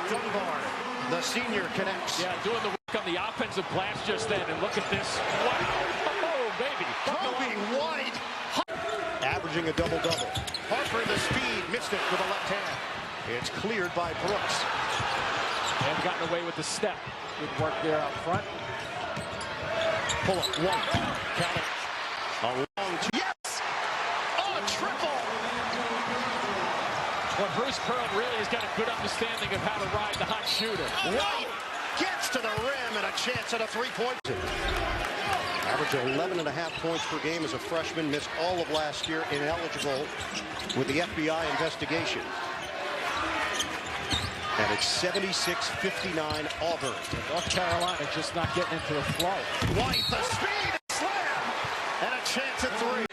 Dunbar, the senior, connects. Yeah, doing the work on the offensive glass just then. And look at this. Wow. Oh, baby. Coby White. Averaging a double-double. Harper the speed. Missed it with a left hand. It's cleared by Brooks. And gotten away with the step. Good work there out front. Pull up. White. Count it. A long two. Yes! Oh, a triple! Well, Bruce Pearl really has got a good understanding of how to ride the hot shooter. White gets to the rim and a chance at a three-point. Average 11.5 points per game as a freshman. Missed all of last year. Ineligible with the FBI investigation. And it's 76-59 Auburn. North Carolina just not getting into the flow. White, the speed, slam, and a chance at three.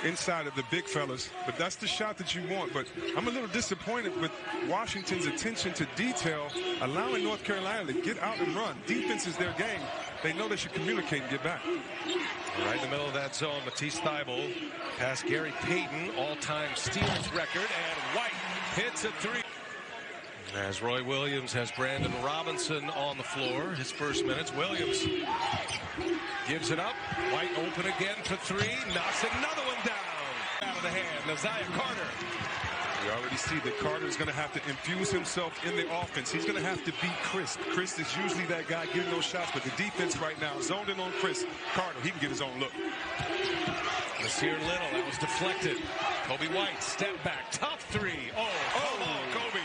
Inside of the big fellas, but that's the shot that you want. But I'm a little disappointed with Washington's attention to detail, allowing North Carolina to get out and run. Defense is their game. They know they should communicate and get back. Right in the middle of that zone, Matisse Thybulle past Gary Payton, all-time steals record, and White hits a three. As Roy Williams has Brandon Robinson on the floor, his first minutes. Williams gives it up. White open again for three. Knocks another one down. Out of the hand, Isaiah Carter. We already see that Carter is going to have to infuse himself in the offense. He's going to have to beat Chris. Chris is usually that guy getting those shots, but the defense right now zoned in on Chris. Carter, he can get his own look. Nasir Little, that was deflected. Coby White, step back, tough three. Coby.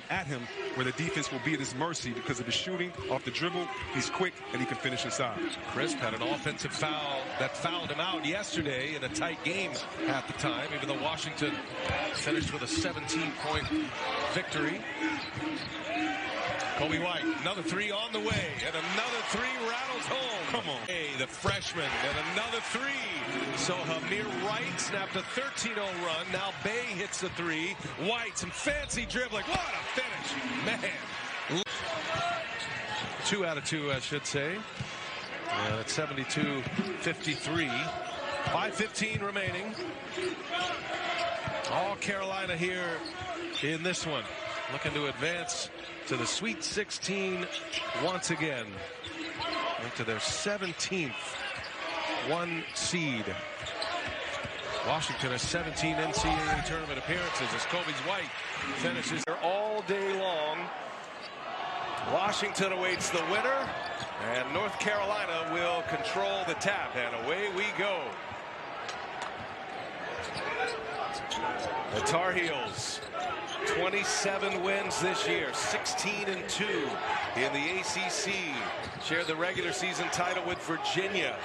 At him where the defense will be at his mercy because of his shooting off the dribble. He's quick and he can finish inside. Crisp had an offensive foul that fouled him out yesterday in a tight game at the time, even though Washington finished with a 17-point victory. Coby White, another three on the way, and another three rattles home. Come on. Hey, the freshman, and another three. So Hamir Wright snapped a 13-0 run. Now Bay hits the three. White, some fancy dribbling. What a finish, man. 2 out of 2, I should say. And it's 72-53. 5:15 remaining. All Carolina here in this one. Looking to advance to the Sweet 16 once again. Into their 17th one seed. Washington has 17 NCAA tournament appearances as Coby White finishes all day long. Washington awaits the winner, and North Carolina will control the tap, and away we go. The Tar Heels, 27 wins this year, 16-2 in the ACC. Shared the regular season title with Virginia.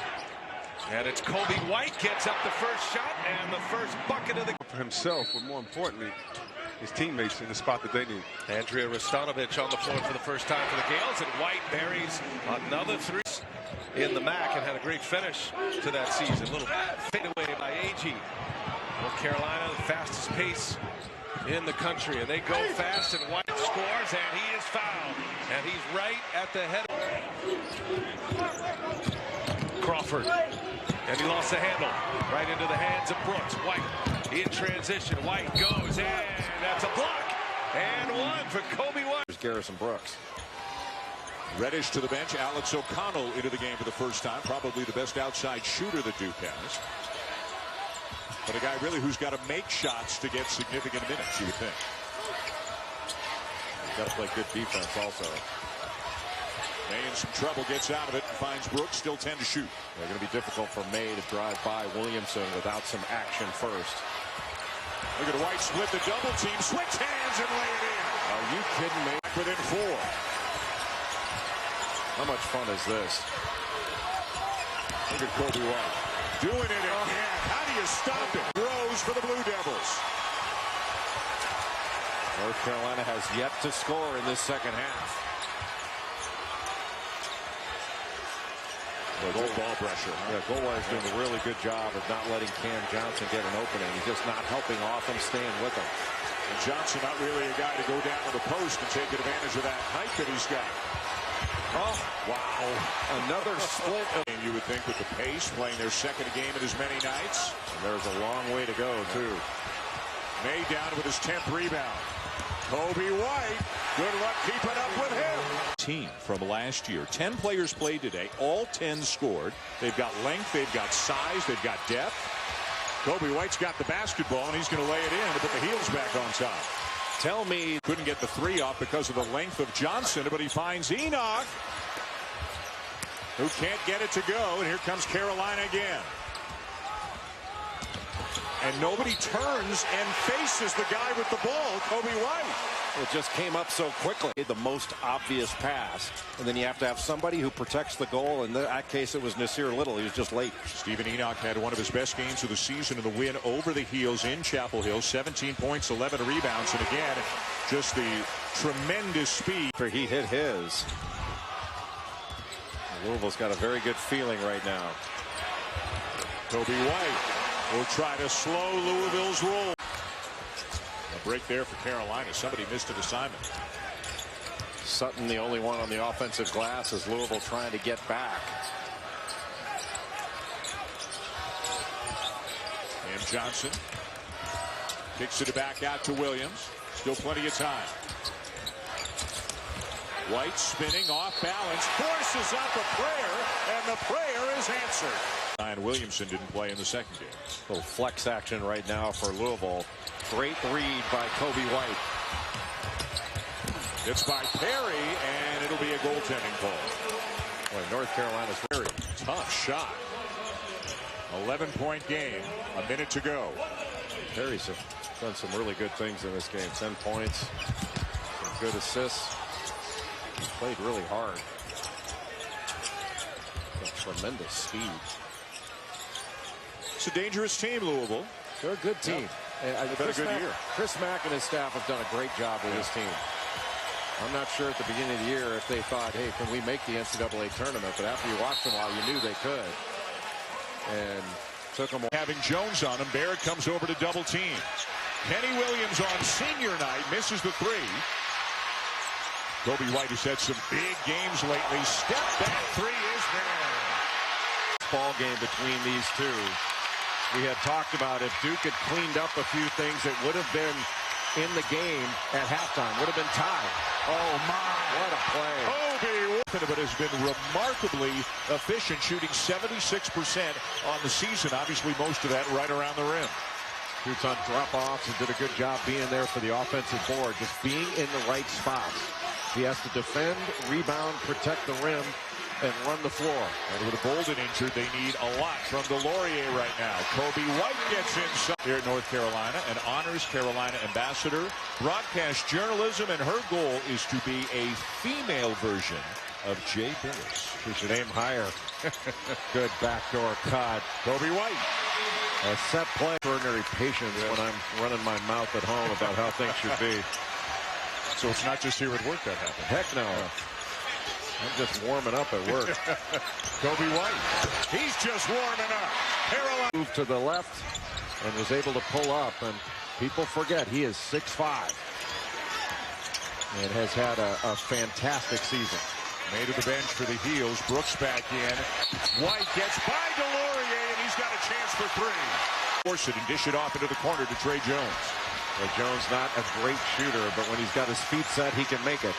And it's Coby White gets up the first shot and the first bucket of the... For himself, but more importantly, his teammates in the spot that they need. Andrea Rastanovich on the floor for the first time for the Gales, and White buries another three in the MAC and had a great finish to that season. A little fadeaway by Agee. North Carolina, the fastest pace in the country, and they go fast, and White scores, and he is fouled, and he's right at the head of Crawford, and he lost the handle right into the hands of Brooks. White in transition. White goes, and that's a block, and one for Coby White. There's Garrison Brooks. Reddish to the bench. Alex O'Connell into the game for the first time, probably the best outside shooter that Duke has. But a guy really who's got to make shots to get significant minutes, you would think. He's got to play good defense also. May in some trouble, gets out of it, and finds Brooks, still 10 to shoot. They're going to be difficult for May to drive by Williamson without some action first. Look at White split the double team, switch hands and lay it in. Are you kidding me? Within 4. How much fun is this? Look at Coby White. Doing it again. How do you stop it? Rose for the Blue Devils. North Carolina has yet to score in this second half. Goal ball pressure. Yeah, Goldwire's doing a really good job of not letting Cam Johnson get an opening. He's just not helping off him, staying with him. And Johnson not really a guy to go down to the post and take advantage of that height that he's got. Oh, wow. Another split. You would think with the pace, playing their second game in as many nights. And there's a long way to go, too. May down with his 10th rebound. Coby White, good luck keeping up with him. Team from last year. 10 players played today. All 10 scored. They've got length, they've got size, they've got depth. Coby White's got the basketball, and he's going to lay it in to put the heels back on top. Tell me couldn't get the three off because of the length of Johnson, but he finds Enoch, who can't get it to go, and here comes Carolina again. And nobody turns and faces the guy with the ball, Coby White. It just came up so quickly. The most obvious pass. And then you have to have somebody who protects the goal. In that case, it was Nasir Little. He was just late. Stephen Enoch had one of his best games of the season in the win over the Heels in Chapel Hill. 17 points, 11 rebounds. And again, just the tremendous speed. He hit his. Louisville's got a very good feeling right now. Coby White will try to slow Louisville's roll. A break there for Carolina. Somebody missed an assignment. Sutton, the only one on the offensive glass, as Louisville trying to get back. Cam Johnson kicks it back out to Williams. Still plenty of time. White spinning off balance, forces up a prayer, and the prayer is answered. Ryan Williamson didn't play in the second game. A little flex action right now for Louisville. Great read by Coby White. It's by Perry, and it'll be a goaltending call. Boy, North Carolina's very tough shot. 11-point game, a minute to go. Perry's done some really good things in this game. 10 points, some good assists. He played really hard. Tremendous speed. It's a dangerous team, Louisville. They're a good team. Yeah. They've had a good year. Chris Mack and his staff have done a great job with this team. I'm not sure at the beginning of the year if they thought, hey, can we make the NCAA tournament? But after you watched them a while, you knew they could. And took them. Having Jones on him, Barrett comes over to double team. Kenny Williams on senior night misses the three. Coby White has had some big games lately. Step back three is there. Ball game between these two. We had talked about if Duke had cleaned up a few things, it would have been in the game at halftime. Would have been tied. Oh my! What a play! Coby, but has been remarkably efficient, shooting 76% on the season. Obviously, most of that right around the rim. Shoots on drop-offs and did a good job being there for the offensive board, just being in the right spots. He has to defend, rebound, protect the rim, and run the floor. And with Bolden injured, they need a lot from Delorier right now. Coby White gets inside here at North Carolina, an honors Carolina ambassador, broadcast journalism, and her goal is to be a female version of Jay Billis. She should aim higher. Good backdoor cut. Coby White. A set play. Extraordinary patience when I'm running my mouth at home about how things should be. So it's not just here at work that happens. Heck no. I'm just warming up at work. Coby White. He's just warming up. Carolina moved to the left and was able to pull up. And people forget he is 6'5". And has had a fantastic season. Made to the bench for the Heels. Brooks back in. White gets by Delorier, and he's got a chance for three. Force it and dish it off into the corner to Trey Jones. Well, Jones not a great shooter, but when he's got his feet set, he can make it.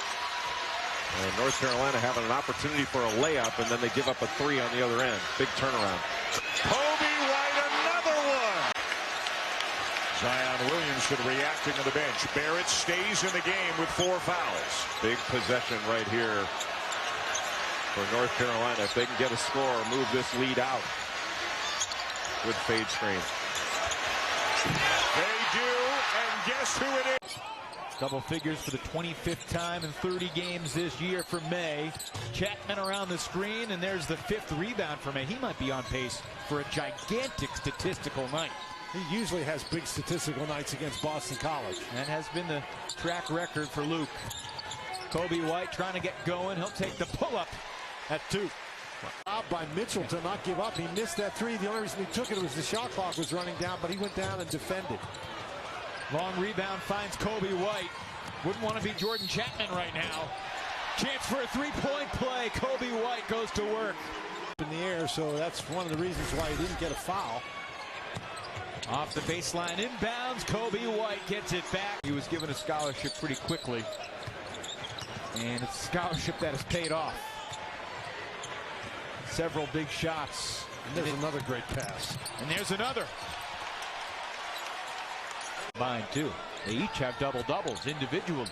And North Carolina having an opportunity for a layup, and then they give up a three on the other end. Big turnaround. Coby White, another one. Zion Williamson reacting on the bench. Barrett stays in the game with 4 fouls. Big possession right here for North Carolina. If they can get a score, move this lead out. Good fade screen. They do, and guess who it is? Double figures for the 25th time in 30 games this year for May. Chapman around the screen, and there's the 5th rebound for May. He might be on pace for a gigantic statistical night. He usually has big statistical nights against Boston College. That has been the track record for Luke. Coby White trying to get going. He'll take the pull-up at 2. Job by Mitchell to not give up. He missed that three. The only reason he took it was the shot clock was running down, but he went down and defended. Long rebound finds Coby White. Wouldn't want to be Jordan Chapman right now. Chance for a three-point play. Coby White goes to work. In the air, so that's one of the reasons why he didn't get a foul. Off the baseline, inbounds. Coby White gets it back. He was given a scholarship pretty quickly, and it's a scholarship that has paid off. Several big shots. And there's another great pass. And there's another. Combined too. They each have double-doubles individually.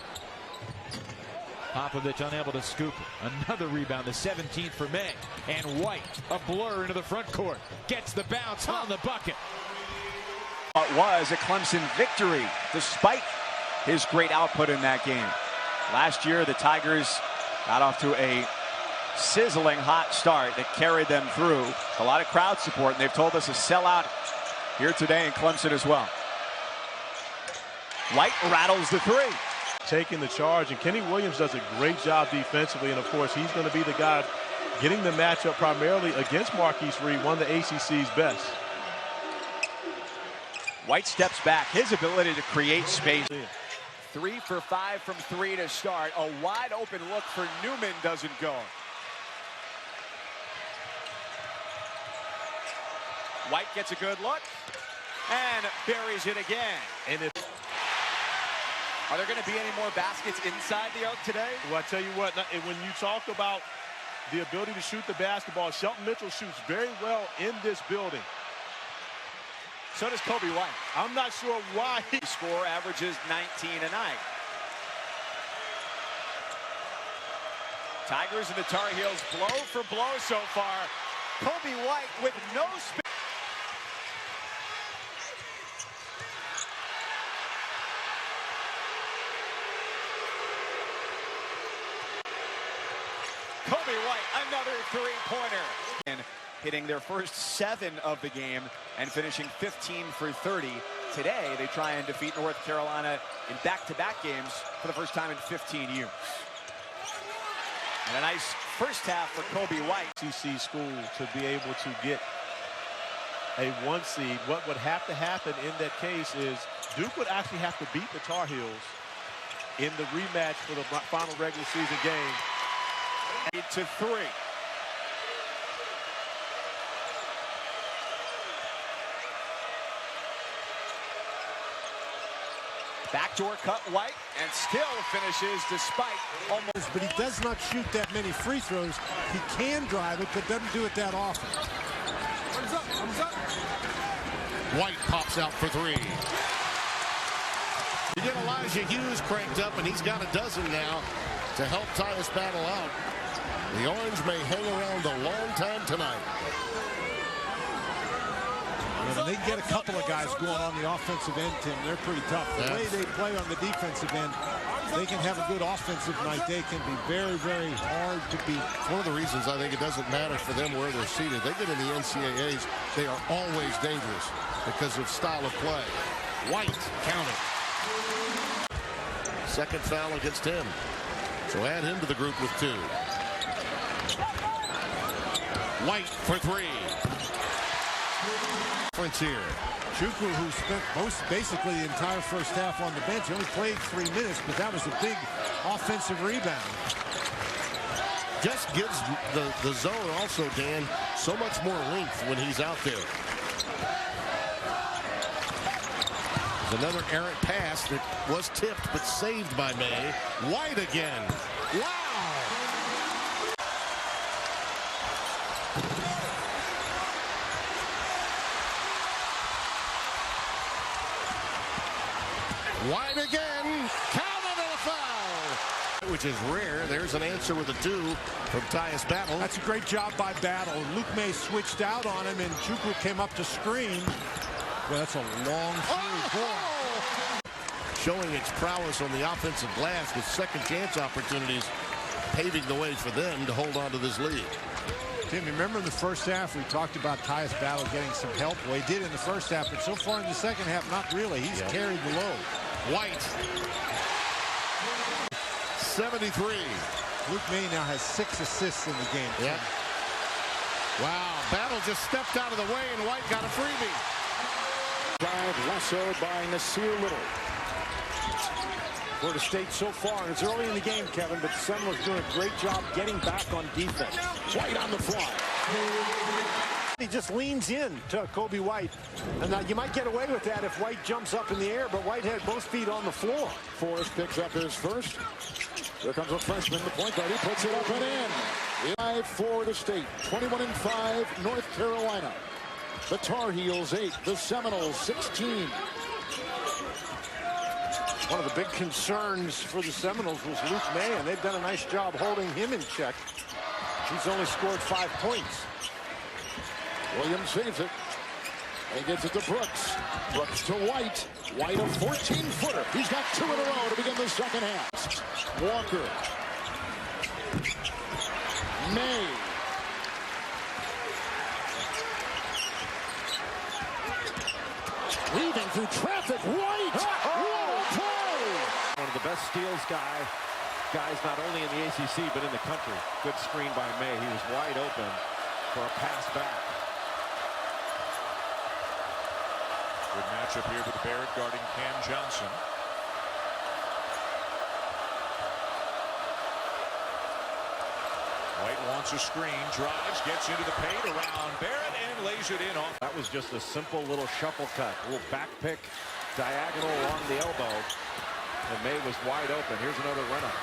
Popovich unable to scoop it. Another rebound, the 17th for May. And White, a blur into the front court. Gets the bounce on the bucket. It was a Clemson victory despite his great output in that game. Last year, the Tigers got off to a sizzling hot start that carried them through. A lot of crowd support, and they've told us a sellout here today in Clemson as well. White rattles the three. Taking the charge, and Kenny Williams does a great job defensively, and of course he's going to be the guy getting the matchup primarily against Marquise Reed, one of the ACC's best. White steps back. His ability to create space. 3 for 5 from 3 to start. A wide open look for Newman doesn't go. White gets a good look and buries it again. And are there going to be any more baskets inside the arc today? well, I tell you what, when you talk about the ability to shoot the basketball, Shelton Mitchell shoots very well in this building. So does Coby White. I'm not sure why. Score averages 19 a night. Tigers and the Tar Heels blow for blow so far. Coby White with no space. Coby White, another three-pointer. And hitting their first 7 of the game and finishing 15 for 30. Today, they try and defeat North Carolina in back-to-back games for the first time in 15 years. And a nice first half for Coby White. ACC school to be able to get a 1 seed. What would have to happen in that case is Duke would actually have to beat the Tar Heels in the rematch for the final regular season game. To 3. Backdoor cut White and still finishes despite almost. But he does not shoot that many free throws. He can drive it, but doesn't do it that often. Comes up. White pops out for 3. You get Elijah Hughes cranked up, and he's got a dozen now to help tie this battle out. The Orange may hang around a long time tonight. And they get a couple of guys going on the offensive end, Tim. They're pretty tough. The way they play on the defensive end, they can have a good offensive night. They can be very, very hard to beat. One of the reasons I think it doesn't matter for them where they're seated. They get in the NCAAs, they are always dangerous because of style of play. White counted. Second foul against him. So add him to the group with 2. White for 3. Difference here. Chukwu, who spent basically the entire first half on the bench, he only played 3 minutes, but that was a big offensive rebound. Just gives the zone also, Dan, so much more length when he's out there. There's another errant pass that was tipped but saved by May. White again. Wow! White again, counted and a foul, which is rare. There's an answer with a 2 from Tyus Battle. That's a great job by Battle. Luke May switched out on him, and Chukwu came up to screen. Well, that's a long ball. Showing its prowess on the offensive glass with second chance opportunities, paving the way for them to hold on to this lead. Tim, remember in the first half we talked about Tyus Battle getting some help? Well, he did in the first half, but so far in the second half, not really. He's carried the load. White. 73. Luke May now has 6 assists in the game. Yeah. Wow, Battle just stepped out of the way, and White got a freebie. Drive lassoed by Nasir Little. Florida State so far, and it's early in the game, Kevin, but the Seminoles doing a great job getting back on defense. White on the fly. He just leans in to Coby White. And now you might get away with that if White jumps up in the air, but White had both feet on the floor. Forrest picks up his first. Here comes a freshman, the point guard. He puts it up and in. 5 for the state. 21-5, North Carolina. The Tar Heels 8, the Seminoles 16. One of the big concerns for the Seminoles was Luke May, and they've done a nice job holding him in check. He's only scored 5 points. Williams saves it. And gets it to Brooks. Brooks to White. White a 14-footer. He's got 2 in a row to begin the second half. Walker. May. Weaving through traffic. White. What a play! One of the best steals guys not only in the ACC but in the country. Good screen by May. He was wide open for a pass back. Good matchup here with Barrett guarding Cam Johnson. White wants a screen, drives, gets into the paint around Barrett and lays it in off. That was just a simple little shuffle cut, a little back pick, diagonal along the elbow. And May was wide open. Here's another run-up.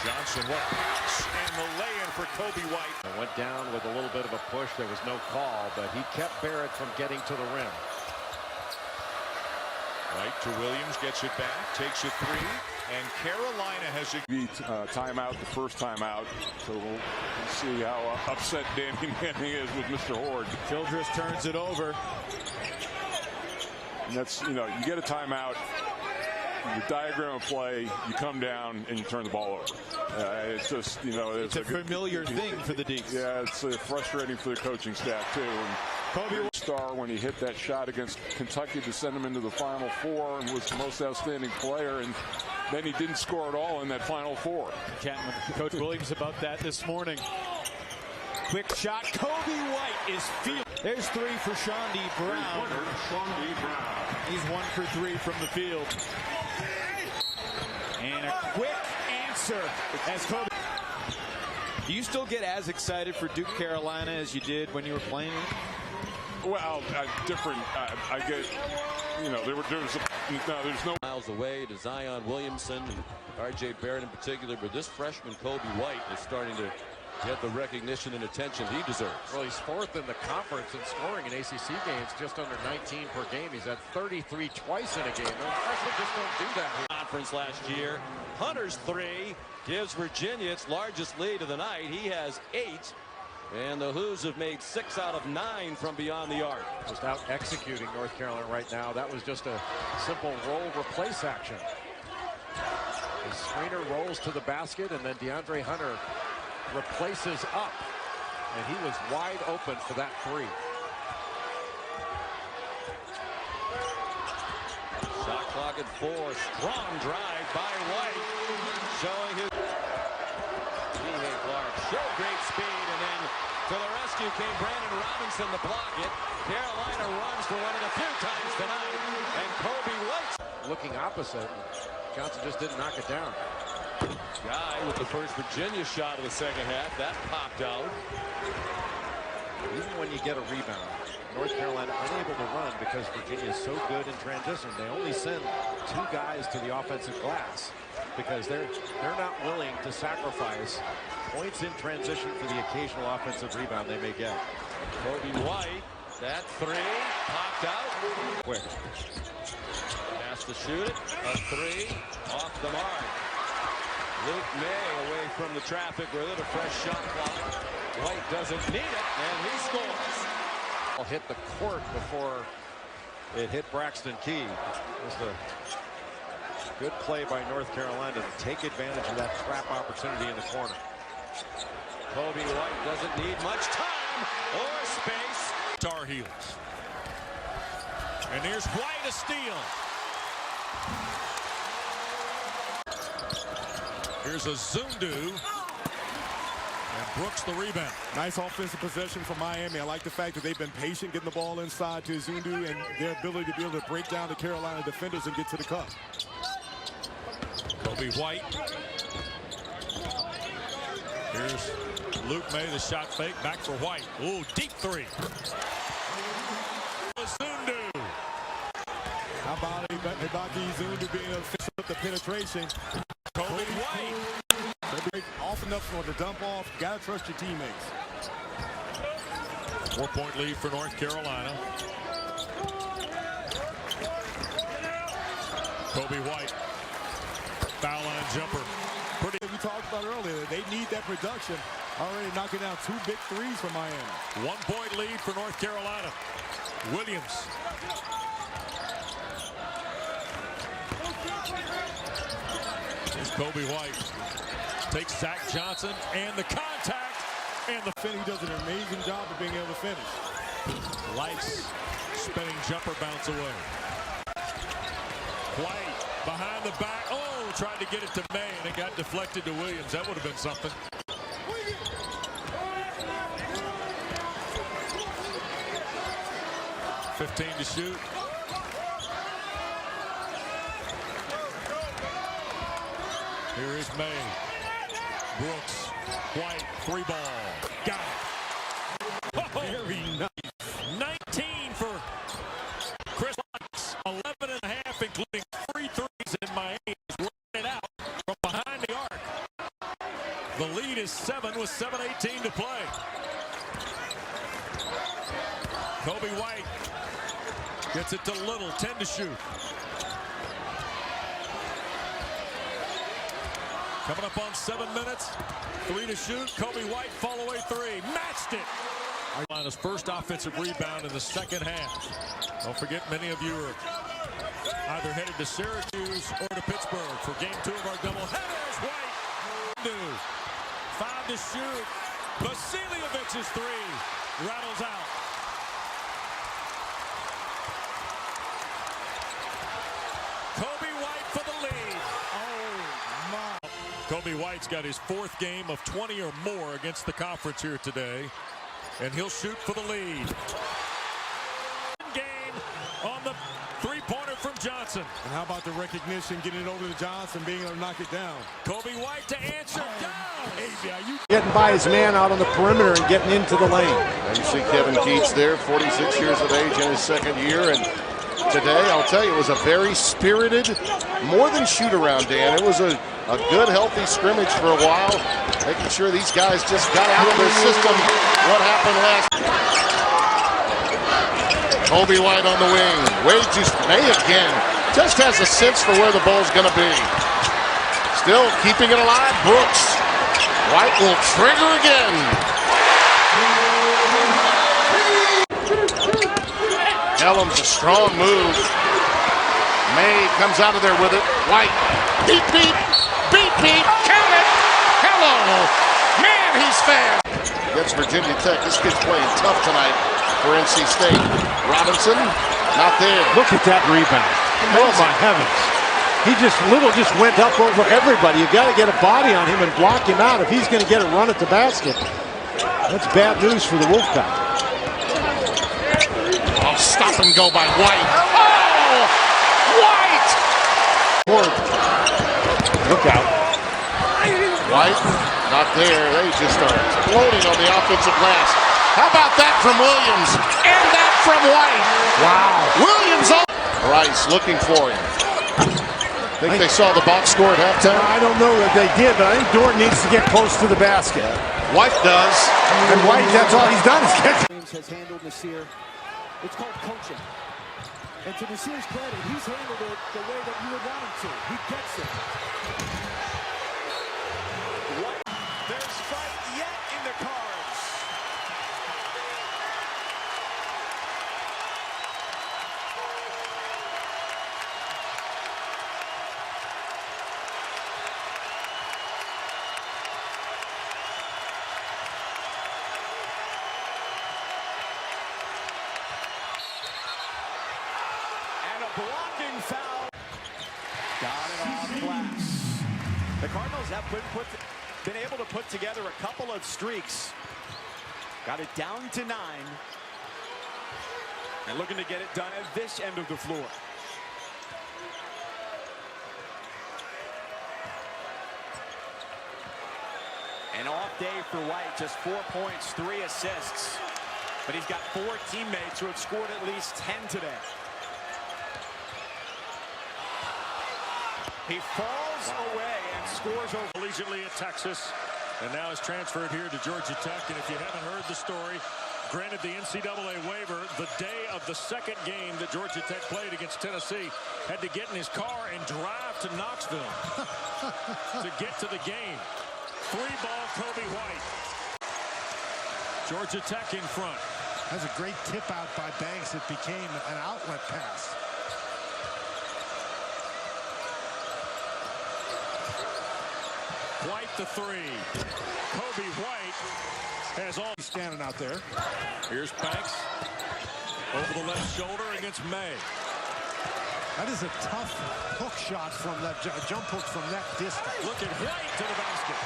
Johnson, what pass, and the lay-in for Coby White. It went down with a little bit of a push. There was no call, but he kept Barrett from getting to the rim. White to Williams, gets it back, takes it 3, and Carolina has a timeout, the first timeout. So we'll see how upset Danny Manning is with Mr. Horde. Childress turns it over. And that's, you get a timeout, you diagram of play, you come down and you turn the ball over. It's just, it's a familiar thing for the Deeks. Yeah, it's frustrating for the coaching staff too. And Coby star when he hit that shot against Kentucky to send him into the Final Four and was the most outstanding player, and then he didn't score at all in that Final Four. Chatting with Coach Williams about that this morning. Quick shot. Coby White is field. There's 3 for Shawnee Brown. He's 1 for 3 from the field. And a quick answer as Coby. Do you still get as excited for Duke Carolina as you did when you were playing? Well, different. I get, there's no miles away to Zion Williamson and R.J. Barrett in particular, but this freshman Coby White is starting to get the recognition and attention he deserves. Well, he's 4th in the conference in scoring in ACC games, just under 19 per game. He's had 33 twice in a game. Those freshmen just don't do that here. Conference last year. Hunter's 3 gives Virginia its largest lead of the night. He has 8. And the Hoos have made 6 out of 9 from beyond the arc. Just out executing North Carolina right now. That was just a simple roll replace action. The screener rolls to the basket, and then DeAndre Hunter replaces up. And he was wide open for that 3. Shot clock at 4. Strong drive by White. Showing his... Clark showed great speed, and then to the rescue came Brandon Robinson to block it. Carolina runs for one of the few times tonight, and Coby White looking opposite. Johnson just didn't knock it down. Guy with the first Virginia shot of the second half. That popped out. Even when you get a rebound, North Carolina unable to run because Virginia is so good in transition. They only send 2 guys to the offensive glass because they're not willing to sacrifice points in transition for the occasional offensive rebound they may get. Coby White, that 3 popped out. Quick. Has to shoot it. A 3 off the mark. Luke May away from the traffic with it. A fresh shot clock. White doesn't need it, and he scores. I'll hit the court before it hit Braxton Key. It was a good play by North Carolina to take advantage of that trap opportunity in the corner. Coby White doesn't need much time or space. Tar Heels. And there's White, a steal. Here's a Zundu. And Brooks the rebound. Nice offensive possession for Miami. I like the fact that they've been patient getting the ball inside to Zundu and their ability to be able to break down the Carolina defenders and get to the cup. Coby White. Here's Luke May, the shot fake, back for White. Ooh, deep three. How about Zundu being efficient with the penetration? Coby White. Often enough for the dump off. You gotta trust your teammates. 4-point lead for North Carolina. Coby White. Foul line jumper. Pretty. We talked about earlier. They need that production. Already knocking down 2 big threes for Miami. 1-point lead for North Carolina. Williams. Here's Coby White. Takes Zach Johnson and the contact. And the Finney does an amazing job of being able to finish. Lights. Spinning jumper bounce away. White behind the back. Oh, tried to get it to May and it got deflected to Williams. That would have been something. .15 to shoot. Here is May. Brooks. White. 3-ball. Got it. Oh, very nice. 19 for Chris Lux. 11.5, including 3 threes in Miami. He's running it out from behind the arc. The lead is 7 with 7:18 to play. Coby White gets it to Little. 10 to shoot. Coming up on 7 minutes. 3 to shoot. Coby White, fall away 3. Matched it. Carolina's first offensive rebound in the second half. Don't forget, many of you are either headed to Syracuse or to Pittsburgh for game 2 of our doubleheaders. White. 5 to shoot. Vasiljevich's 3 rattles out. Coby White for the lead. Oh, my. Coby White's got his 4th game of 20 or more against the conference here today. And he'll shoot for the lead. Game on the 3-pointer from Johnson. And how about the recognition, getting it over to Johnson, being able to knock it down. Coby White to answer down. Getting by his man out on the perimeter and getting into the lane. And you see Kevin Keats there, 46 years of age in his 2nd year. And today, I'll tell you, it was a very spirited, more than shoot-around, Dan. It was a good, healthy scrimmage for a while, making sure these guys just got out of their system what happened last. Coby White on the wing. Wade just May again. Just has a sense for where the ball's going to be. Still keeping it alive. Brooks. White will trigger again. Ellam's a strong move. May comes out of there with it. White. Beat, beat. Beat, beat. Count it. Hello. Man, he's fast. Against Virginia Tech. This kid's playing tough tonight for NC State. Robinson, not there. Look at that rebound. Oh, my heavens. Little just went up over everybody. You got to get a body on him and block him out if he's going to get a run at the basket. That's bad news for the Wolfpack. Oh, stop and go by White. Oh! White! Look out. White, not there. They just are exploding on the offensive glass. How about that from Williams? And that from White. Wow. Williams on. Rice looking for him. Think they saw the box score at halftime? I don't know that they did, but I think Dort needs to get close to the basket. White does. And White, that's all he's done is get. James has handled Nasir. It's called coaching. And to Nasir's credit, he's handled it the way that you would want him to. He gets it. There's fight yet in the cards. Blocking foul. Got it off glass. The Cardinals have been able to put together a couple of streaks. Got it down to 9. And looking to get it done at this end of the floor. An off day for White, just 4 points, 3 assists. But he's got 4 teammates who have scored at least 10 today. He falls away and scores over collegiately at Texas, and now is transferred here to Georgia Tech. And if you haven't heard the story, granted the NCAA waiver, the day of the second game that Georgia Tech played against Tennessee, had to get in his car and drive to Knoxville to get to the game. 3-ball Coby White. Georgia Tech in front. That's a great tip out by Banks. It became an outlet pass. White the 3. Coby White has all. He's standing out there. Here's Banks over the left shoulder against May. That is a tough hook shot from that jump hook from that distance. Look at White to the basket.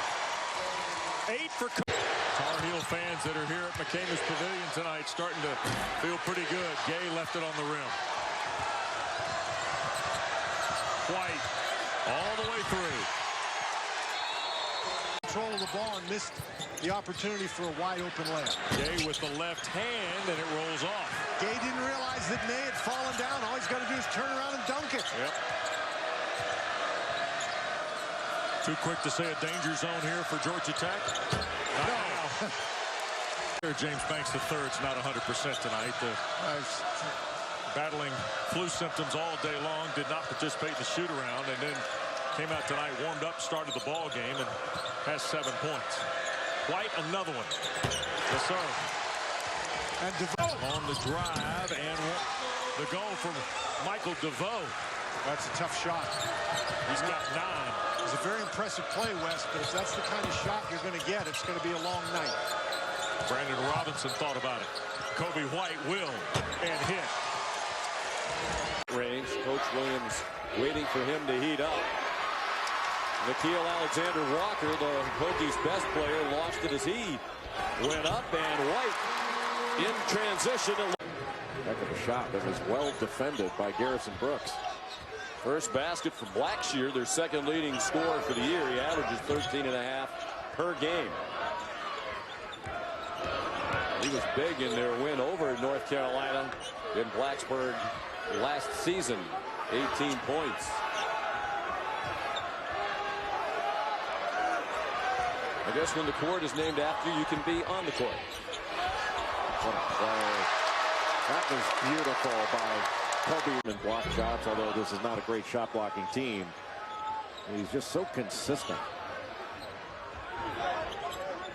8 for Tar Heel fans that are here at McCamish Pavilion tonight starting to feel pretty good. Gay left it on the rim. White all the way through. Control of the ball and missed the opportunity for a wide open layup. Gay with the left hand, and it rolls off. Gay didn't realize that May had fallen down. All he's got to do is turn around and dunk it. Yep. Too quick to say a danger zone here for Georgia Tech. Not now. James Banks III is not 100% tonight. Battling flu symptoms all day long, did not participate in the shoot-around, and then came out tonight, warmed up, started the ball game, and has 7 points. White, another one. Yes, sir. And DeVoe on the drive, and the goal from Michael DeVoe. That's a tough shot. He's got 9. It's a very impressive play, Wes, but if that's the kind of shot you're going to get, it's going to be a long night. Brandon Robinson thought about it. Coby White will, and hit. Range, Coach Williams waiting for him to heat up. Nikhil Alexander-Walker, the Hokies' best player, lost it as he went up, and White in transition. Heck of a shot that was well defended by Garrison Brooks. First basket for Blackshear, their second leading scorer for the year. He averages 13.5 per game. He was big in their win over North Carolina in Blacksburg last season. 18 points. I guess when the court is named after you, can be on the court. What a play. That was beautiful by Coby and block shots, although this is not a great shot blocking team. He's just so consistent.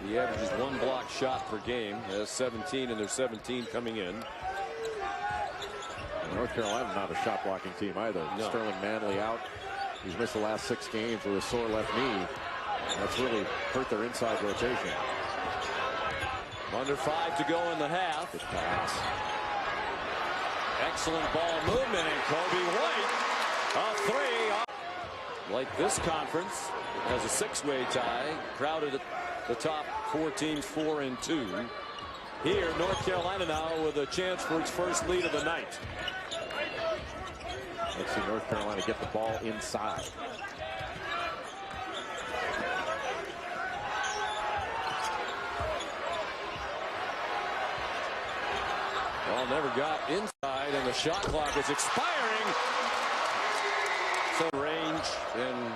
He averages 1 block shot per game. He has 17, and there's 17 coming in. And North Carolina's not a shot blocking team either. No. Sterling Manley out. He's missed the last 6 games with a sore left knee. That's really hurt their inside rotation. Under 5 to go in the half. Good pass. Excellent ball movement, and Coby White, a 3. Like this conference, has a 6-way tie, crowded at the top 4 teams, 4 and 2. Here, North Carolina now with a chance for its first lead of the night. Let's see North Carolina get the ball inside. Ball never got inside, and the shot clock is expiring. So range and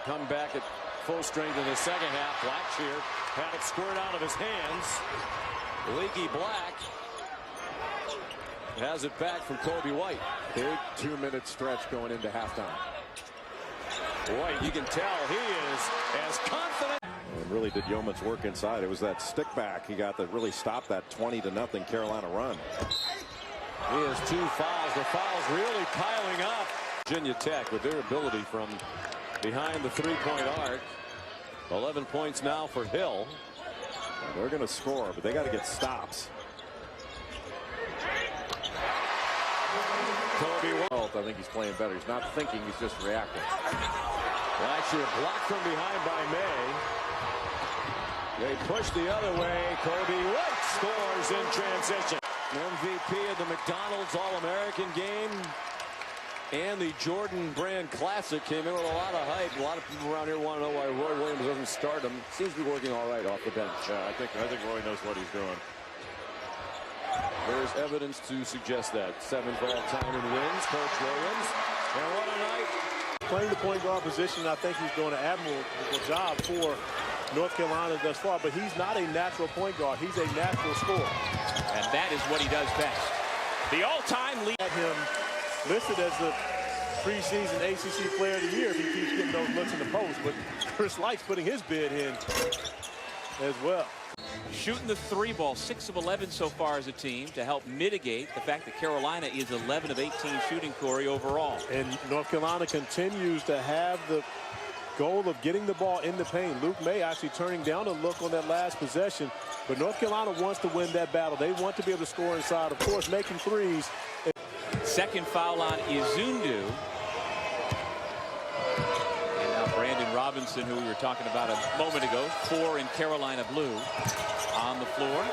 come back at full strength in the second half. Blackshear had it squirt out of his hands. Leaky Black has it back from Coby White. Big 2-minute stretch going into halftime. White, you can tell he is as confident. And really did yeoman's work inside. It was that stick back he got that really stopped that 20-0 Carolina run. He has 2 fouls. The fouls really piling up. Virginia Tech with their ability from behind the 3-point arc. 11 points now for Hill. Well, they're going to score, but they got to get stops. Coby White, I think he's playing better. He's not thinking, he's just reacting. Blackshear blocked from behind by May. They push the other way. Coby White scores in transition. MVP of the McDonald's All-American game. And the Jordan Brand Classic came in with a lot of hype. A lot of people around here want to know why Roy Williams doesn't start him. Seems to be working all right off the bench. Yeah, I think Roy knows what he's doing. There's evidence to suggest that. 7th all-time in wins, Coach Williams. And what a night. Playing the point guard position, I think he's doing an admirable job for North Carolina thus far, but he's not a natural point guard. He's a natural scorer. And that is what he does best. The all-time lead. Had him listed as the preseason ACC Player of the Year if he keeps getting those looks in the post, but Chris Light's putting his bid in as well. Shooting the 3 ball, 6 of 11 so far as a team to help mitigate the fact that Carolina is 11 of 18 shooting, Corey, overall. And North Carolina continues to have the goal of getting the ball in the paint. Luke May actually turning down a look on that last possession, but North Carolina wants to win that battle. They want to be able to score inside, of course, making threes. Second foul on Izundu. And now Brandon Robinson, who we were talking about a moment ago, 4 in Carolina blue, on the floor.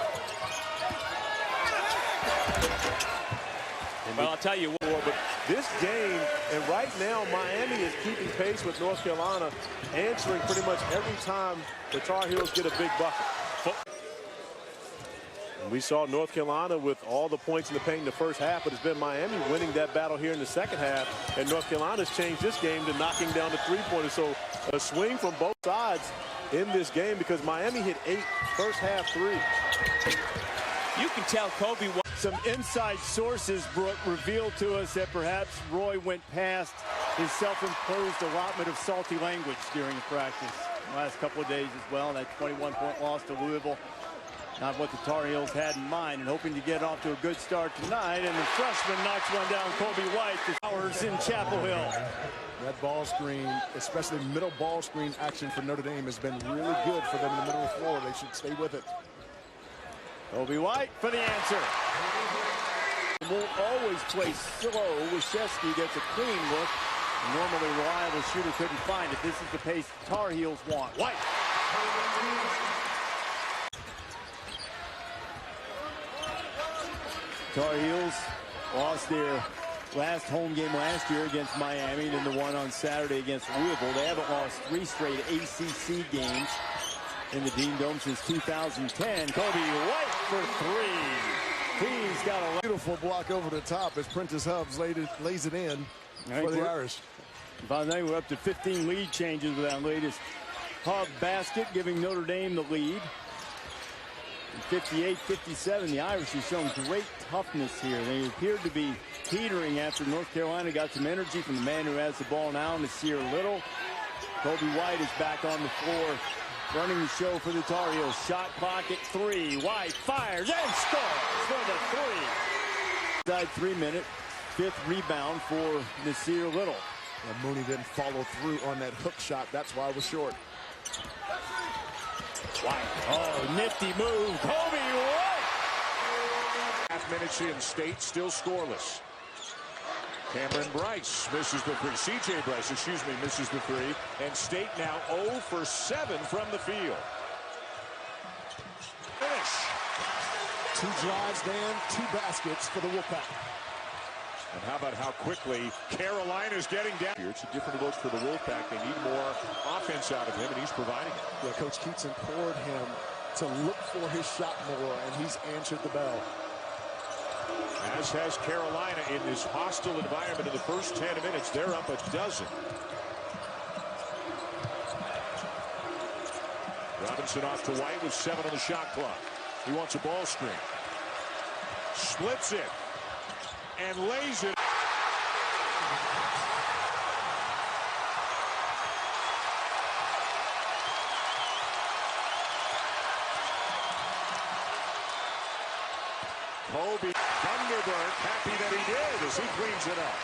Well, I'll tell you what, but this game, and right now Miami is keeping pace with North Carolina, answering pretty much every time the Tar Heels get a big bucket. And we saw North Carolina with all the points in the paint in the first half, but it's been Miami winning that battle here in the second half, and North Carolina's changed this game to knocking down the three-pointers. So a swing from both sides in this game because Miami hit 8 first half threes. You can tell Coby. Some inside sources revealed to us that perhaps Roy went past his self-imposed allotment of salty language during the practice the last couple of days as well. That 21-point loss to Louisville, not what the Tar Heels had in mind, and hoping to get off to a good start tonight. And the freshman knocks one down, Coby White, the Hours in Chapel Hill. That ball screen, especially middle ball screen action for Notre Dame, has been really good for them in the middle of the floor. They should stay with it. Coby White for the answer. Won't always play slow. Wyszewski gets a clean look. A normally reliable shooter couldn't find it. This is the pace Tar Heels want. White. Tar Heels lost their last home game last year against Miami, and then the one on Saturday against Louisville. They haven't lost 3 straight ACC games in the Dean Dome since 2010. Coby White for 3. He's got a beautiful block over the top as Prentice Hubbs lays it in for the Irish. By now we're up to 15 lead changes with that latest Hub basket, giving Notre Dame the lead. 58-57, the Irish have shown great toughness here. They appeared to be teetering after North Carolina got some energy from the man who has the ball now, Nasir Little. Coby White is back on the floor, running the show for the Tar Heels. Shot clock at 3. White fires and scores for the 3. Inside 3 minute, 5th rebound for Nasir Little. And Mooney didn't follow through on that hook shot. That's why it was short. White. Oh, nifty move. Coby White. Half minutes in, State still scoreless. Cameron Bryce misses the 3. C.J. Bryce, misses the 3. And State now 0 for 7 from the field. Finish. 2 drives, Dan, 2 baskets for the Wolfpack. And how about how quickly Carolina's getting down here. It's a different look for the Wolfpack. They need more offense out of him, and he's providing it. Yeah, Coach Keats implored him to look for his shot more, and he's answered the bell. As has Carolina in this hostile environment in the first 10 minutes. They're up a dozen. Robinson off to White with 7 on the shot clock. He wants a ball screen. Splits it. And lays it. Coby Funderburk happy that he did as he cleans it up.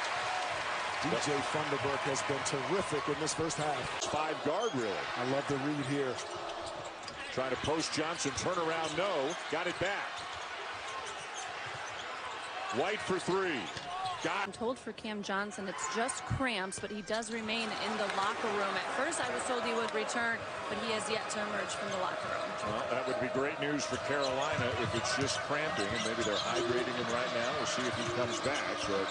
DJ Funderburk has been terrific in this first half. 5 guard, really. I love the read here. Trying to post Johnson, turn around, no. Got it back. White for 3. I'm told for Cam Johnson it's just cramps, but he does remain in the locker room. At first I was told he would return, but he has yet to emerge from the locker room. Well, that would be great news for Carolina if it's just cramping, and maybe they're hydrating him right now. We'll see if he comes back. But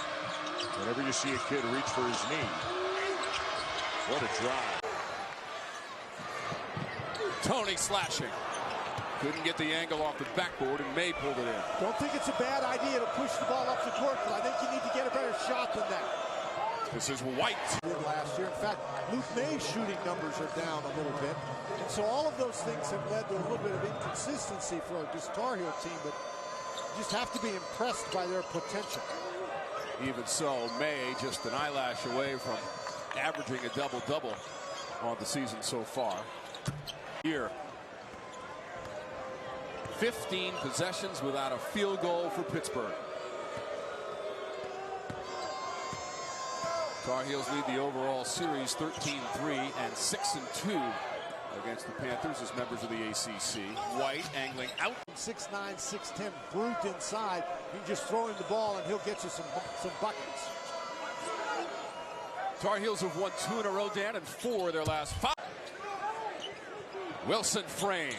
Whenever you see a kid reach for his knee, what a drive. Tony slashing. Couldn't get the angle off the backboard, and May pulled it in. Don't think it's a bad idea to push the ball up the court, but I think you need to get a better shot than that. This is White. Last year. In fact, Luke May's shooting numbers are down a little bit. And so all of those things have led to a little bit of inconsistency for this Tar Heel team, but you just have to be impressed by their potential. Even so, May just an eyelash away from averaging a double-double on the season so far. Here, 15 possessions without a field goal for Pittsburgh. Tar Heels lead the overall series 13-3 and 6-2 against the Panthers as members of the ACC. White angling out. 6'9", 6'10", brute inside. You can just throw him the ball and he'll get you some buckets. Tar Heels have won 2 in a row, Dan, and 4 of their last 5. Wilson frame.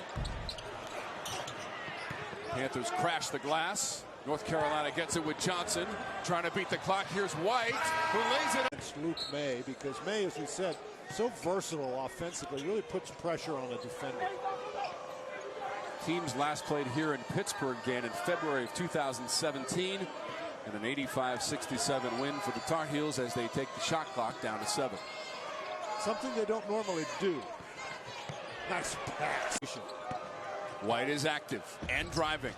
Panthers crash the glass. North Carolina gets it with Johnson, trying to beat the clock. Here's White, who lays it. It's Luke May, because May, as we said, so versatile offensively, really puts pressure on a defender. Teams last played here in Pittsburgh, Dan, in February of 2017, and an 85-67 win for the Tar Heels as they take the shot clock down to 7. Something they don't normally do. Nice pass. White is active and driving.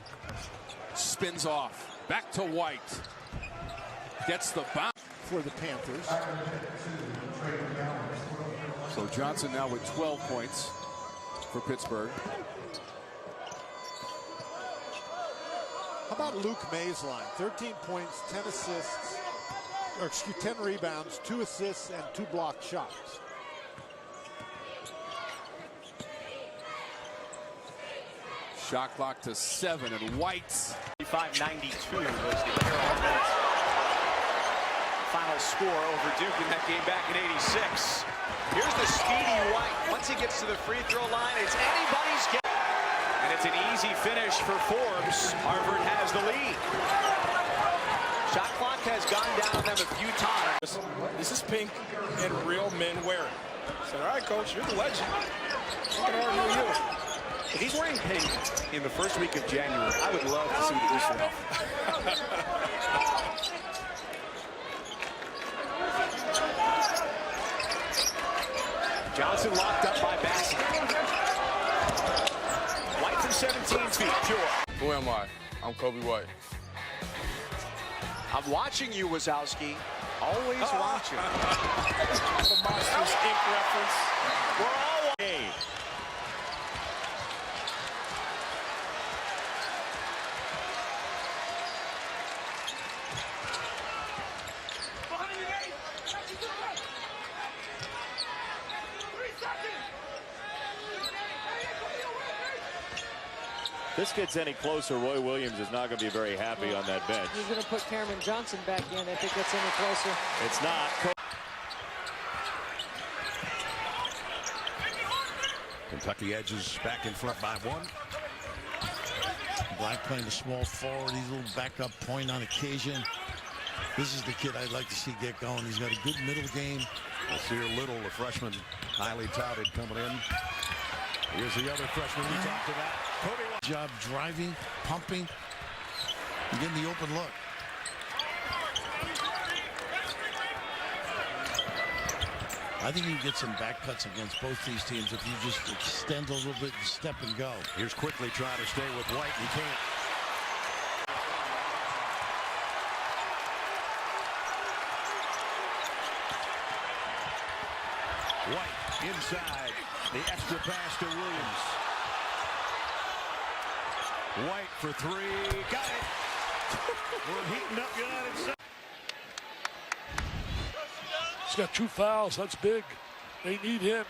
Spins off. Back to White. Gets the bounce. For the Panthers. So Johnson now with 12 points for Pittsburgh. How about Luke May's line? 13 points, 10 assists, or excuse, 10 rebounds, 2 assists, and 2 blocked shots. Shot clock to 7, and White's 95-92 was the final score over Duke in that game back in '86. Here's the speedy White. Once he gets to the free throw line, it's anybody's game. And it's an easy finish for Forbes. Harvard has the lead. Shot clock has gone down on them a few times. This is pink and real men wear it. I said, all right, coach, you're the legend. I can argue with you. If he's wearing pink in the first week of January, I would love to see what he's doing. Johnson locked up by Bassett. White from 17 feet, pure. Who am I? I'm Coby White. I'm watching you, Wazowski. Always watching. The Monsters Inc. reference. We're all watching. This gets any closer, Roy Williams is not going to be very happy on that bench. He's going to put Cameron Johnson back in if it gets any closer. It's not. Kentucky edges back in front by 1. Black playing the small forward. He's a little backup point on occasion. This is the kid I'd like to see get going. He's got a good middle game. Nasir Little, the freshman, highly touted coming in. Here's the other freshman we talked about. Coby. Job driving, pumping, and getting the open look. I think you can get some back cuts against both these teams if you just extend a little bit and step and go. Here's quickly trying to stay with White. He can't. White inside. The extra pass to Williams. White for 3. Got it. We're heating up United States. He's got 2 fouls. That's big. They need him.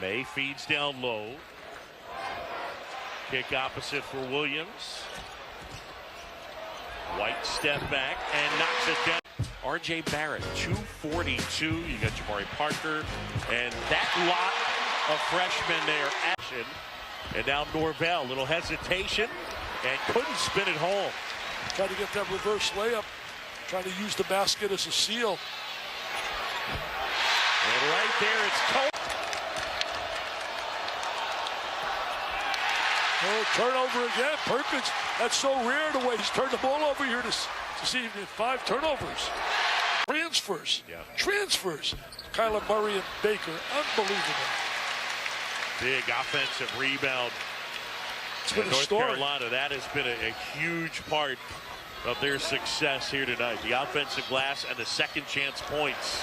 May feeds down low. Kick opposite for Williams. White step back and knocks it down. R.J. Barrett, 242. You got Jabari Parker. And that lot of freshmen there. Action. And now Norvell, little hesitation. and couldn't spin it home. Trying to get that reverse layup. Trying to use the basket as a seal. And right there, it's Coby. Oh, turnover again. Perkins. That's so rare the way he's turned the ball over here to see 5 turnovers. Transfers. Kyler Murray and Baker. Unbelievable. Big offensive rebound. North Carolina, that has been a huge part of their success here tonight. The offensive glass and the second chance points.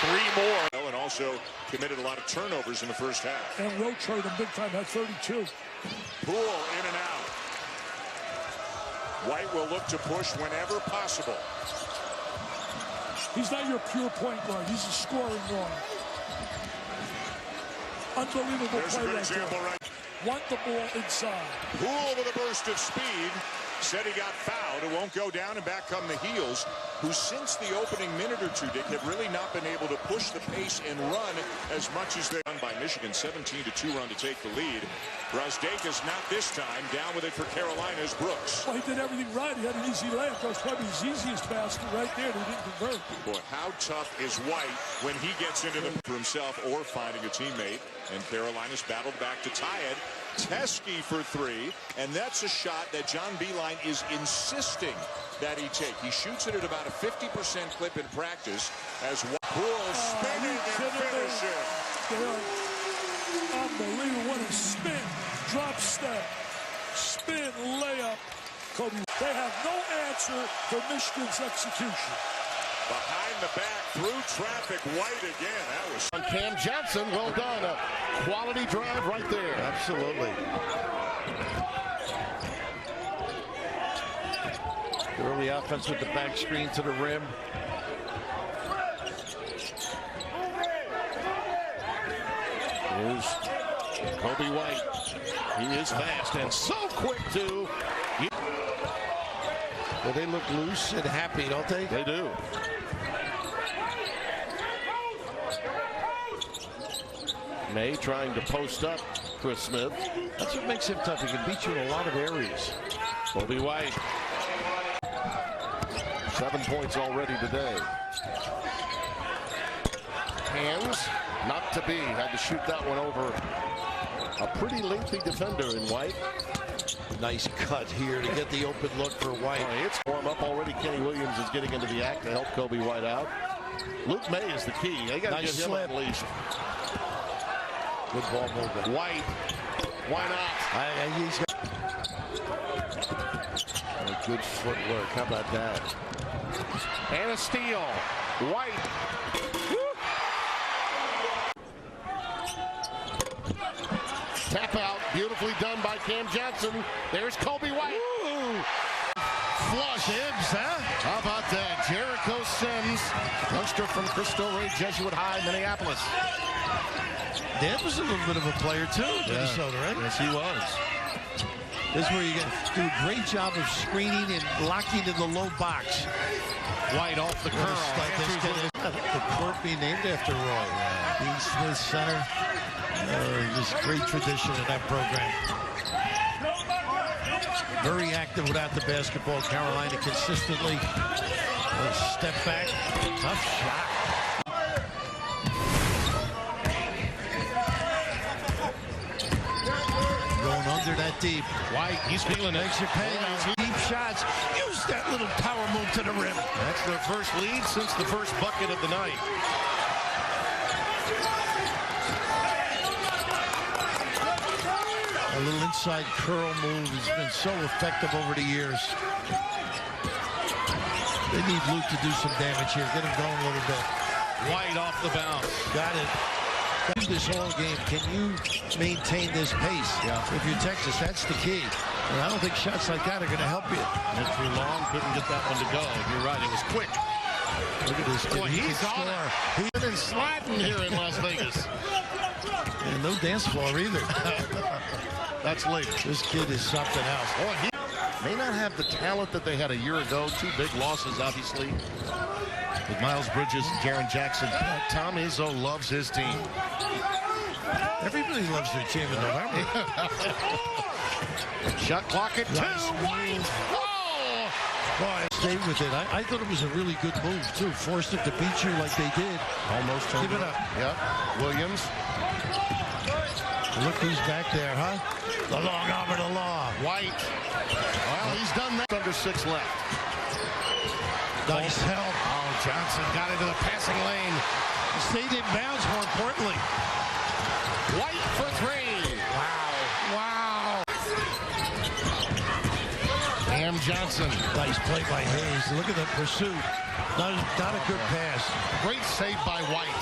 3 more. And also committed a lot of turnovers in the first half. And rotated them big time at 32. Poole in and out. White will look to push whenever possible. He's not your pure point guard. He's a scoring guard. Unbelievable play right there. Want the ball inside. Poole with a burst of speed. Said he got fouled. It won't go down, and back come the Heels, who since the opening minute or two, Dick, have really not been able to push the pace and run as much as they've done by Michigan. 17-2 run to take the lead. Brazdeikis not this time. Down with it for Carolina's Brooks. Well, he did everything right. He had an easy layup. That was probably his easiest basket right there. He didn't convert. Boy, how tough is White when he gets into the for himself or finding a teammate? And Carolina's battled back to tie it. Teskey for 3, and that's a shot that John Beilein is insisting that he take. He shoots it at about a 50% clip in practice as Poole spinning and finishing. Unbelievable. What a spin. Drop step. Spin layup. Coby. They have no answer for Michigan's execution. Behind the back, through traffic, White again. That was on Cam Johnson. Well done. A quality drive right there. Absolutely. Early offense with the back screen to the rim. Here's Coby White. He is fast and so quick, too. Well, they look loose and happy, don't they? They do. May trying to post up Chris Smith. That's what makes him tough. He can beat you in a lot of areas. Coby White. 7 points already today. Hands, not to be. Had to shoot that one over a pretty lengthy defender in White. Nice cut here to get the open look for White. It's warm up already. Kenny Williams is getting into the act to help Coby White out. Luke May is the key. They got to nice get him slip. at least. Good ball movement. White. Why not? He's got good footwork. How about that? And a steal. White. Tap out. Beautifully done by Cam Johnson. There's Coby White. Ooh. Flush. Sims, huh? How about that? Jericho Sims. Youngster from Cristo Rey Jesuit High, Minneapolis. Dad was a little bit of a player too, Minnesota, right? Yes, he was. This is where you do a great job of screening and blocking in the low box. White off the curl. The court being named after Roy. Dean Smith Center. There's great tradition in that program. Very active without the basketball. Carolina consistently. Step back. Tough shot. Going under that deep. White, he's feeling it. Makes you pay now. Deep shots. Use that little power move to the rim. That's their first lead since the first bucket of the night. A little inside curl move has been so effective over the years. They need Luke to do some damage here. Get him going a little bit. White off the bounce. Got it. This whole game, can you maintain this pace? Yeah. If you're Texas, that's the key. And I don't think shots like that are going to help you. Went too long, couldn't get that one to go. You're right, it was quick. Look at this kid. Boy, he's on it. He's been sliding here in Las Vegas. And no dance floor either. That's later. This kid is something else. Boy, he may not have the talent that they had a year ago. 2 big losses, obviously, with Miles Bridges and Jaren Jackson. Tom Izzo loves his team. Everybody loves their team in November. Shot clock at 2. White. Oh! Boy, stay with it. I thought it was a really good move, too. Forced it to beat you like they did. Almost Give it up. Yep. Williams. Look who's back there, huh? The long arm of the law. White. Well, he's done that. Under 6 left. Nice help. Oh, Johnson got into the passing lane. Stayed in bounds, more importantly. White for 3. Wow. Cam Johnson. Nice play by Hayes. Look at the pursuit. Not a good pass. Great save by White.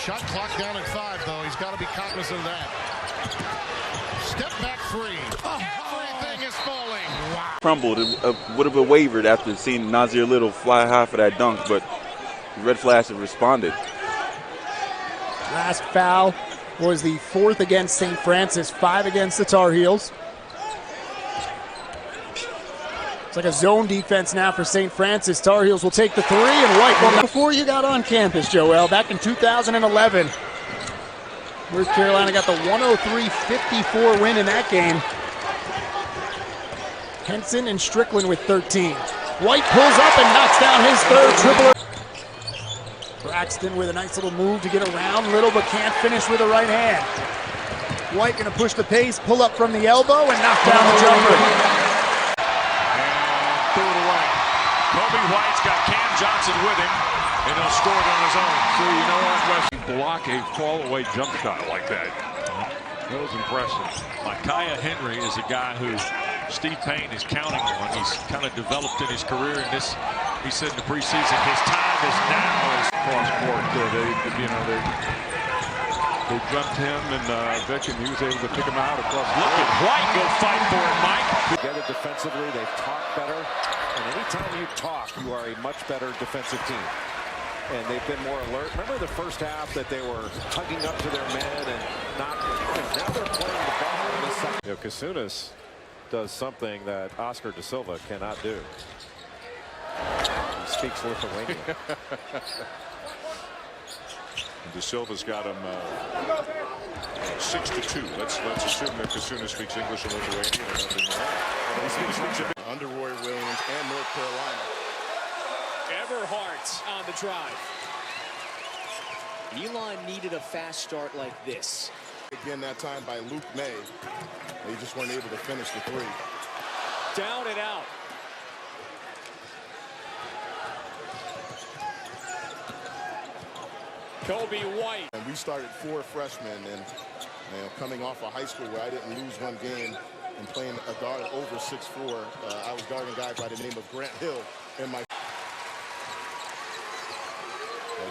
Shot clock down at 5, though. He's got to be cognizant of that. Step back 3. Everything is falling. Wow. Crumbled. It would have wavered after seeing Nazir Little fly high for that dunk, but Red Flash had responded. Last foul was the 4th against St. Francis, 5 against the Tar Heels. It's like a zone defense now for St. Francis. Tar Heels will take the 3, and White will. Before you got on campus, Joel, back in 2011, North Carolina got the 103-54 win in that game. Henson and Strickland with 13. White pulls up and knocks down his 3rd triple. Braxton with a nice little move to get around Little, but can't finish with the right hand. White gonna push the pace, pull up from the elbow, and knock down the jumper. Threw it away. Coby White's got Cam Johnson with him, and he'll score it on his own. So you know what, Wes? Block a fall-away jump shot like that. That was impressive. Micaiah Henry is a guy who Steve Payne is counting on. He's kind of developed in his career, and this, he said in the preseason, his time is now. Cross court, they jumped him, and Vic, and he was able to pick him out across. Look at White go fight for it, Mike. Together defensively, they talk better, and anytime you talk, you are a much better defensive team. And they've been more alert. Remember the first half that they were tugging up to their men and not. And now they're playing the ball in the second. You know, Kasunas does something that Oscar De Silva cannot do. He speaks Lithuanian. De Silva's got him 6-2. Let's assume that Kasunas speaks English and Lithuanian and nothing more. Under Roy Williams and North Carolina. Everhart on the drive. Elon needed a fast start like this. Again, that time by Luke May. They just weren't able to finish the 3. Down and out. Coby White. And we started 4 freshmen, and coming off of high school where I didn't lose one game and playing a guard over 6'4", I was guarding a guy by the name of Grant Hill in my.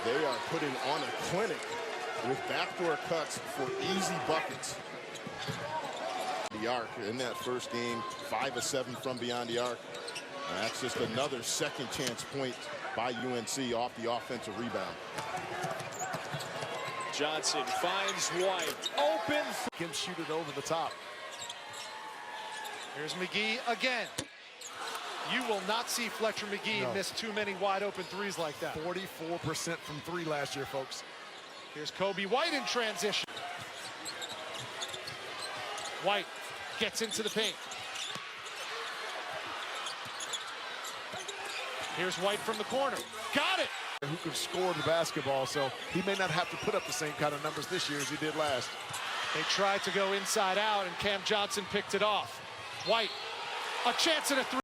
They are putting on a clinic with backdoor cuts for easy buckets. The arc in that first game, 5 of 7 from beyond the arc. That's just another second chance point by UNC off the offensive rebound. Johnson finds White. Open. Can shoot it over the top. Here's McGee again. You will not see Fletcher McGee miss too many wide open threes like that. 44% from 3 last year, folks. Here's Coby White in transition. White gets into the paint. Here's White from the corner. Got it! Who can score the basketball, so he may not have to put up the same kind of numbers this year as he did last. They tried to go inside out, and Cam Johnson picked it off. White, a chance at a 3.